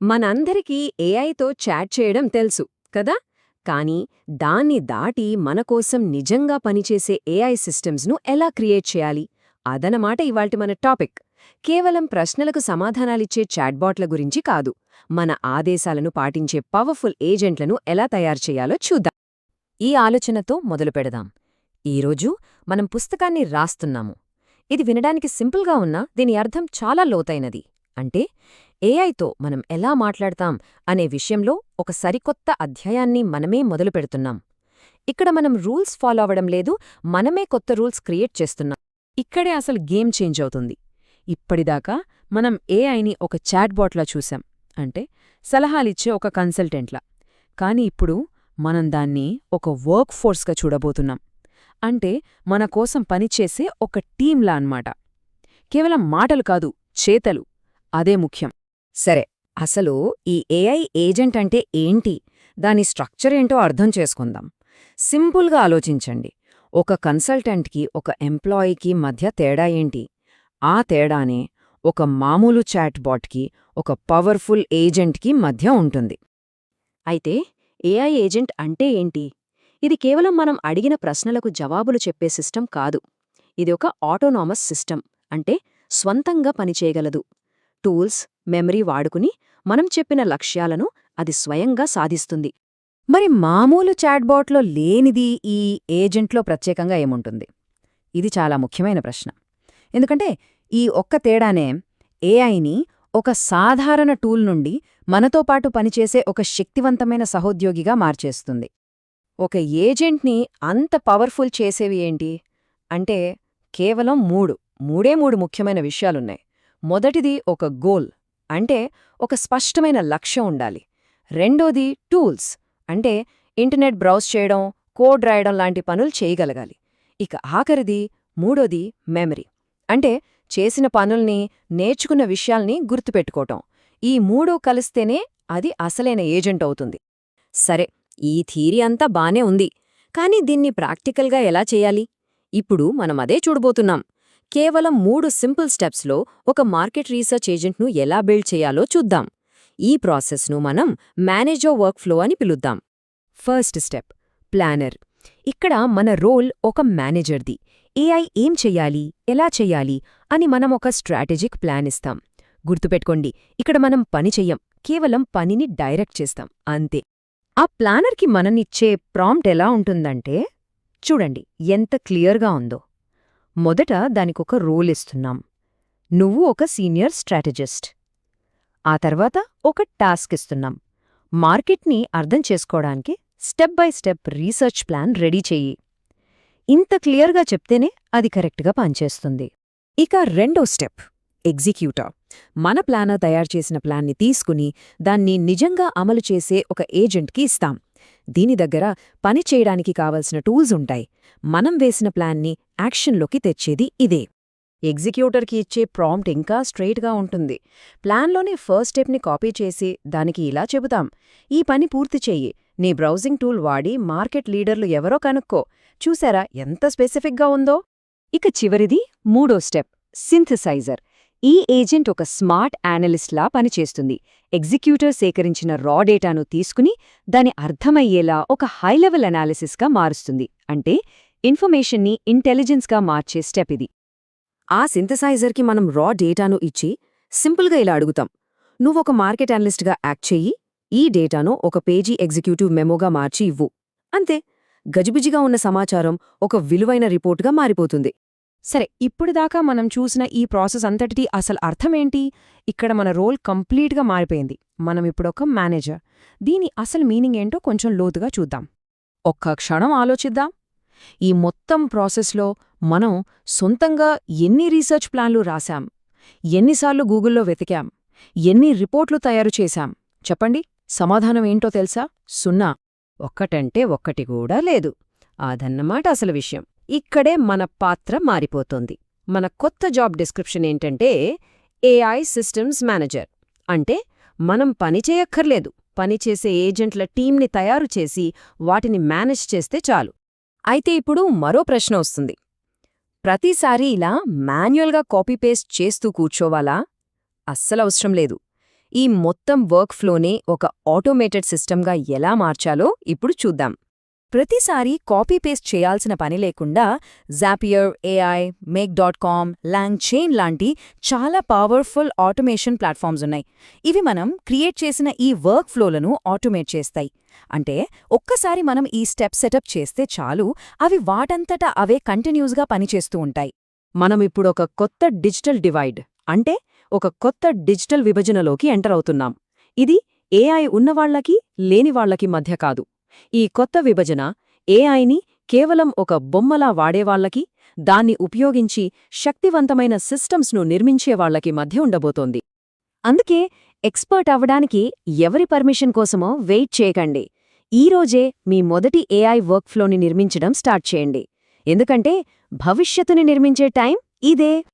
మనందరికీ ఏఐతో చాట్ చేయడం తెలుసు కదా, కానీ దాన్ని దాటి మనకోసం నిజంగా పనిచేసే ఏఐ సిస్టమ్స్ను ఎలా క్రియేట్ చేయాలి అదనమాట ఇవాల్టి మన టాపిక్. కేవలం ప్రశ్నలకు సమాధానాలిచ్చే చాట్బాట్ల గురించి కాదు, మన ఆదేశాలను పాటించే పవర్ఫుల్ ఏజెంట్లను ఎలా తయారు చేయాలో చూద్దాం. ఈ ఆలోచనతో మొదలుపెడదాం. ఈరోజు మనం పుస్తకాన్ని రాస్తున్నాము. ఇది వినడానికి సింపుల్గా ఉన్నా దీని అర్థం చాలా లోతైనది. అంటే ఏఐతో మనం ఎలా మాట్లాడతాం అనే విషయంలో ఒక సరికొత్త అధ్యాయాన్ని మనమే మొదలుపెడుతున్నాం. ఇక్కడ మనం రూల్స్ ఫాలో అవ్వడం లేదు, మనమే కొత్త రూల్స్ క్రియేట్ చేస్తున్నాం. ఇక్కడే అసలు గేమ్ చేంజ్ అవుతుంది. ఇప్పటిదాకా మనం ఏఐని ఒక చాట్బాట్లా చూసాం, అంటే సలహాలిచ్చే ఒక కన్సల్టెంట్లా. కాని ఇప్పుడు మనం దాన్ని ఒక వర్క్ ఫోర్స్గా చూడబోతున్నాం. అంటే మన కోసం పనిచేసే ఒక టీంలా అన్నమాట. కేవలం మాటలు కాదు, చేతలు. అదే ముఖ్యం. సరే, అసలు ఈ ఏఐ ఏజెంట్ అంటే ఏంటి, దాని స్ట్రక్చర్ ఏంటో అర్థం చేసుకుందాం. సింపుల్గా ఆలోచించండి. ఒక కన్సల్టెంట్కి ఒక ఎంప్లాయీకి మధ్య తేడా ఏంటి? ఆ తేడానే ఒక మామూలు చాట్బాట్కి ఒక పవర్ఫుల్ ఏజెంట్కి మధ్య ఉంటుంది. అయితే ఏఐ ఏజెంట్ అంటే ఏంటి? ఇది కేవలం మనం అడిగిన ప్రశ్నలకు జవాబులు చెప్పే సిస్టమ్ కాదు. ఇది ఒక ఆటోనామస్ సిస్టమ్, అంటే స్వంతంగా పనిచేయగలదు. టూల్స్, మెమరీ వాడుకుని మనం చెప్పిన లక్ష్యాలను అది స్వయంగా సాధిస్తుంది. మరి మామూలు చాట్బాట్లో లేనిది ఈ ఏజెంట్లో ప్రత్యేకంగా ఏముంటుంది? ఇది చాలా ముఖ్యమైన ప్రశ్న. ఎందుకంటే ఈ ఒక్క తేడానే ఏఐని ఒక సాధారణ టూల్ నుండి మనతో పాటు పనిచేసే ఒక శక్తివంతమైన సహోద్యోగిగా మార్చేస్తుంది. ఒక ఏజెంట్ని అంత పవర్ఫుల్ చేసేవి ఏంటి అంటే కేవలం మూడే ముఖ్యమైన విషయాలున్నాయి. మొదటిది ఒక గోల్, అంటే ఒక స్పష్టమైన లక్ష్యం ఉండాలి. రెండోది టూల్స్, అంటే ఇంటర్నెట్ బ్రౌజ్ చేయడం, కోడ్ రాయడం లాంటి పనులు చేయగలగాలి. ఇక ఆఖరిది మూడోది మెమరీ, అంటే చేసిన పనుల్ని, నేర్చుకున్న విషయాల్ని గుర్తుపెట్టుకోవటం. ఈ మూడూ కలిస్తేనే అది అసలైన ఏజెంట్ అవుతుంది. సరే, ఈ థీరీ అంతా బానే ఉంది, కానీ దీన్ని ప్రాక్టికల్గా ఎలా చేయాలి? ఇప్పుడు మనమదే చూడబోతున్నాం. కేవలం 3 సింపుల్ స్టెప్స్లో ఒక మార్కెట్ రీసెర్చ్ ఏజెంట్ను ఎలా బిల్డ్ చేయాలో చూద్దాం. ఈ ప్రాసెస్ను మనం మేనేజర్ వర్క్ ఫ్లో అని పిలుద్దాం. First step, planner. ఇక్కడ మన రోల్ ఒక మేనేజర్ది. ఏఐ ఏం చెయ్యాలి, ఎలా చెయ్యాలి అని మనం ఒక స్ట్రాటజిక్ ప్లాన్ ఇస్తాం. గుర్తుపెట్టుకోండి, ఇక్కడ మనం పని చెయ్యం, కేవలం పనిని డైరెక్ట్ చేస్తాం, అంతే. ఆ ప్లానర్కి మననిచ్చే ప్రాంప్ట్ ఎలా ఉంటుందంటే, చూడండి ఎంత క్లియర్గా ఉందో. మొదట దానికొక రోల్ ఇస్తున్నాం. నువ్వు ఒక సీనియర్ స్ట్రాటజిస్ట్. ఆ తర్వాత ఒక టాస్క్ ఇస్తున్నాం. మార్కెట్ని అర్థం చేసుకోవడానికి step by step research plan ready చెయ్యి. ఇంత క్లియర్గా చెప్తేనే అది కరెక్ట్గా పనిచేస్తుంది. ఇక రెండో స్టెప్, ఎగ్జిక్యూటర్. మన ప్లానర్ తయారు చేసిన ప్లాన్ని తీసుకుని దాన్ని నిజంగా అమలు చేసే ఒక ఏజెంట్కి ఇస్తాం. దీని దగ్గర పని చేయడానికి కావలసిన టూల్స్ ఉంటాయి. మనం వేసిన ప్లాన్ని యాక్షన్లోకి తెచ్చేది ఇదే. ఎగ్జిక్యూటర్కి ఇచ్చే ప్రాంప్ట్ ఇంకా స్ట్రెయిట్గా ఉంటుంది. ప్లాన్లోనే ఫస్ట్ స్టెప్ని కాపీ చేసి దానికి ఇలా చెబుతాం: ఈ పని పూర్తి చెయ్యి, నీ బ్రౌజింగ్ టూల్ వాడి మార్కెట్ లీడర్లు ఎవరో కనుక్కో. చూసారా ఎంత స్పెసిఫిక్గా ఉందో? ఇక చివరిది మూడో స్టెప్, సింథసైజర్. ఈ ఏజెంట్ ఒక స్మార్ట్ యానలిస్ట్లా పనిచేస్తుంది. ఎగ్జిక్యూటర్ సేకరించిన రా డేటాను తీసుకుని దాని అర్థమయ్యేలా ఒక హైలెవెల్ అనాలిసిస్గా మారుస్తుంది. అంటే ఇన్ఫర్మేషన్ని ఇంటెలిజెన్స్గా మార్చే స్టెప్ ఇది. ఆ సింథసైజర్కి మనం రా డేటాను ఇచ్చి సింపుల్గా ఇలా అడుగుతాం: నువ్వొక మార్కెట్ అనలిస్ట్గా యాక్ట్ చెయ్యి, ఈ డేటాను ఒక పేజీ ఎగ్జిక్యూటివ్ మెమోగా మార్చి ఇవ్వు. అంతే, గజిబిజిగా ఉన్న సమాచారం ఒక విలువైన రిపోర్టుగా మారిపోతుంది. సరే, ఇప్పుడుదాకా మనం చూసిన ఈ ప్రాసెస్ అంతటిది అసలు అర్థమేంటి? ఇక్కడ మన రోల్ కంప్లీట్గా మారిపోయింది. మనం ఇప్పుడొక మేనేజర్. దీని అసలు మీనింగ్ ఏంటో కొంచెం లోతుగా చూద్దాం. ఒక్క క్షణం ఆలోచిద్దాం. ఈ మొత్తం ప్రాసెస్లో మనం సొంతంగా ఎన్ని రీసెర్చ్ ప్లాన్లు రాశాం, ఎన్నిసార్లు గూగుల్లో వెతికాం, ఎన్ని రిపోర్ట్లు తయారు చేశాం? చెప్పండి, సమాధానం ఏంటో తెలుసా? 0. ఒక్కటంటే ఒక్కటి కూడా లేదు. అదన్నమాట అసలు విషయం. ఇక్కడే మన పాత్ర మారిపోతోంది. మన కొత్త జాబ్ డిస్క్రిప్షన్ ఏంటంటే ఏఐ సిస్టమ్స్ మేనేజర్. అంటే మనం పని చేయక్కర్లేదు, పనిచేసే ఏజెంట్ల టీంని తయారు చేసి వాటిని మేనేజ్ చేస్తే చాలు. అయితే ఇప్పుడు మరో ప్రశ్న వస్తుంది: ప్రతిసారీ ఇలా మాన్యువల్గా కాపీ పేస్ట్ చేస్తూ కూర్చోవాలా? అస్సలవసరం లేదు. ఈ మొత్తం వర్క్ ఫ్లోనే ఒక ఆటోమేటెడ్ సిస్టమ్గా ఎలా మార్చాలో ఇప్పుడు చూద్దాం. ప్రతిసారి కాపీ పేస్ట్ చేయాల్సిన పని లేకుండా జాపియర్, ఏఐ, మేక్.com, లాంగ్చెయిన్ లాంటి చాలా పవర్ఫుల్ ఆటోమేషన్ ప్లాట్ఫామ్స్ ఉన్నాయి. ఇవి మనం క్రియేట్ చేసిన ఈ వర్క్ ఫ్లోలను ఆటోమేట్ చేస్తాయి. అంటే ఒక్కసారి మనం ఈ స్టెప్ సెటప్ చేస్తే చాలు, అవి వాటంతటా అవే కంటిన్యూస్గా పనిచేస్తూ ఉంటాయి. మనమిప్పుడు ఒక కొత్త డిజిటల్ డివైడ్ అంటే ఒక కొత్త డిజిటల్ విభజనలోకి ఎంటర్ అవుతున్నాం. ఇది ఏఐ ఉన్నవాళ్లకి లేనివాళ్లకి మధ్య కాదు. ఈ కొత్త విభజన ఏఐని కేవలం ఒక బొమ్మలా వాడేవాళ్లకి, దాన్ని ఉపయోగించి శక్తివంతమైన సిస్టమ్స్ను నిర్మించేవాళ్లకి మధ్య ఉండబోతోంది. అందుకే ఎక్స్పర్ట్ అవ్వడానికి ఎవరి పర్మిషన్ కోసమో వెయిట్ చేయకండి. ఈరోజే మీ మొదటి ఏఐ వర్క్ ఫ్లోని నిర్మించడం స్టార్ట్ చేయండి. ఎందుకంటే భవిష్యత్తుని నిర్మించే టైం ఇదే.